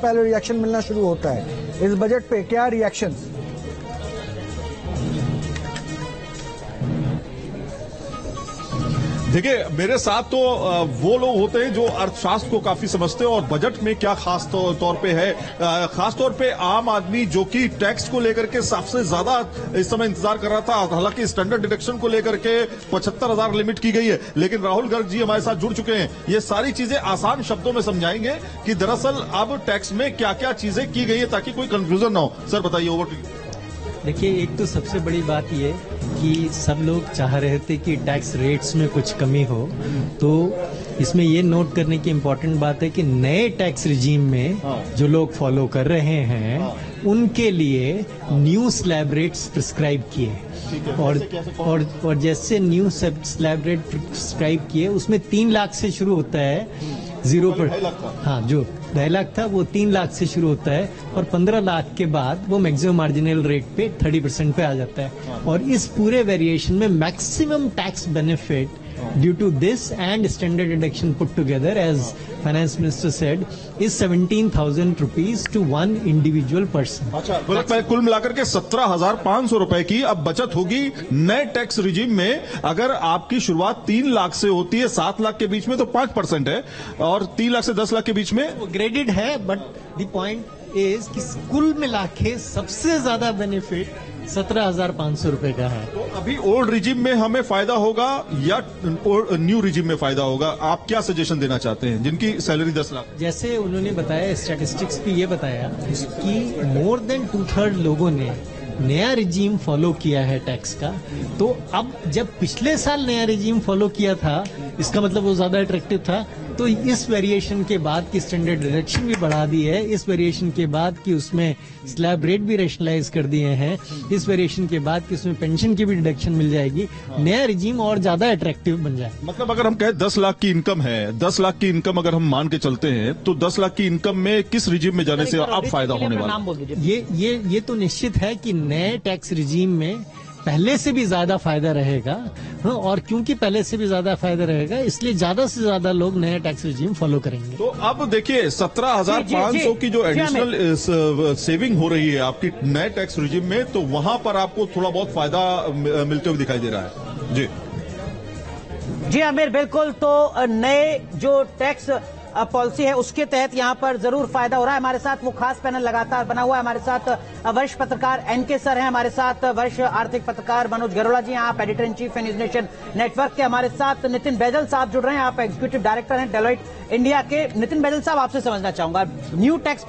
पहले रिएक्शन मिलना शुरू होता है। इस बजट पे क्या रिएक्शन? देखिए, मेरे साथ तो वो लोग होते हैं जो अर्थशास्त्र को काफी समझते हैं और बजट में क्या खास तौर पे है, खास तौर पे आम आदमी जो कि टैक्स को लेकर के सबसे ज्यादा इस समय इंतजार कर रहा था। हालांकि स्टैंडर्ड डिडक्शन को लेकर के 75,000 लिमिट की गई है, लेकिन राहुल गर्ग जी हमारे साथ जुड़ चुके हैं। ये सारी चीजें आसान शब्दों में समझाएंगे कि दरअसल अब टैक्स में क्या क्या चीजें की गई है ताकि कोई कंफ्यूजन ना हो। सर बताइए, ओवर टू यू। देखिए, एक तो सबसे बड़ी बात ये कि सब लोग चाह रहे थे कि टैक्स रेट्स में कुछ कमी हो, तो इसमें ये नोट करने की इम्पोर्टेंट बात है कि नए टैक्स रिजीम में जो लोग फॉलो कर रहे हैं उनके लिए न्यू स्लैब रेट्स प्रिस्क्राइब किए और जैसे न्यू स्लैब रेट प्रिस्क्राइब किए उसमें 3 लाख से शुरू होता है 0%। हाँ, जो 2.5 लाख था वो 3 लाख से शुरू होता है और 15 लाख के बाद वो मैक्सिमम मार्जिनल रेट पे 30% पे आ जाता है। और इस पूरे वेरिएशन में maximum tax benefit due to this and standard deduction put together, as finance minister said, is 17,000 rupees to one individual person. अच्छा, कुल मिलाकर के 17,500 रुपए की अब बचत होगी नए टैक्स रिजीम में। अगर आपकी शुरुआत 3 लाख से होती है, 7 लाख के बीच में तो 5% है, और 3 लाख से 10 लाख के बीच में वो ग्रेडेड है। बट द पॉइंट इज कि कुल मिला के सबसे ज्यादा बेनिफिट 17,500 रुपए का है। तो अभी ओल्ड रिजीम में हमें फायदा होगा या न्यू रिजीम में फायदा होगा? आप क्या सजेशन देना चाहते हैं जिनकी सैलरी 10 लाख? जैसे उन्होंने बताया, स्टैटिस्टिक्स भी ये बताया कि मोर देन 2/3 लोगों ने नया रिजीम फॉलो किया है टैक्स का। तो अब जब पिछले साल नया रिजीम फॉलो किया था, इसका मतलब वो ज्यादा अट्रैक्टिव था। तो इस वेरिएशन के बाद की स्टैंडर्ड डिडक्शन भी बढ़ा दी है, इस वेरिएशन के बाद कि उसमें स्लैब रेट भी रेशनलाइज कर दिए हैं, इस वेरिएशन के बाद कि उसमें पेंशन की भी डिडक्शन मिल जाएगी, नया रिजीम और ज्यादा अट्रैक्टिव बन जाए। मतलब अगर हम कहें 10 लाख की इनकम है, 10 लाख की इनकम अगर हम मान के चलते हैं, तो 10 लाख की इनकम में किस रिजीम में जाने से अब फायदा होने वाला है? ये तो निश्चित है कि नए टैक्स रिजीम में पहले से भी ज्यादा फायदा रहेगा। और क्योंकि पहले से भी ज्यादा फायदा रहेगा, इसलिए ज्यादा से ज्यादा लोग नया टैक्स रिजीम फॉलो करेंगे। तो अब देखिए, 17,500 की जो एडिशनल सेविंग हो रही है आपकी नए टैक्स रिजीम में, तो वहां पर आपको थोड़ा बहुत फायदा मिलते हुए दिखाई दे रहा है। जी आमिर, बिल्कुल। तो नए जो टैक्स पॉलिसी है उसके तहत यहां पर जरूर फायदा हो रहा है। हमारे साथ वो खास पैनल लगातार बना हुआ है। हमारे साथ वरिष्ठ पत्रकार एनके सर हैं, हमारे साथ वरिष्ठ आर्थिक पत्रकार मनोज गरोला जी हैं, आप editor in chief news nation network के। हमारे साथ नितिन बैजल साहब जुड़ रहे हैं, आप एग्जीक्यूटिव डायरेक्टर हैं डेलोइट इंडिया के। नितिन बैजल साहब, आपसे समझना चाहूंगा, न्यू टैक्स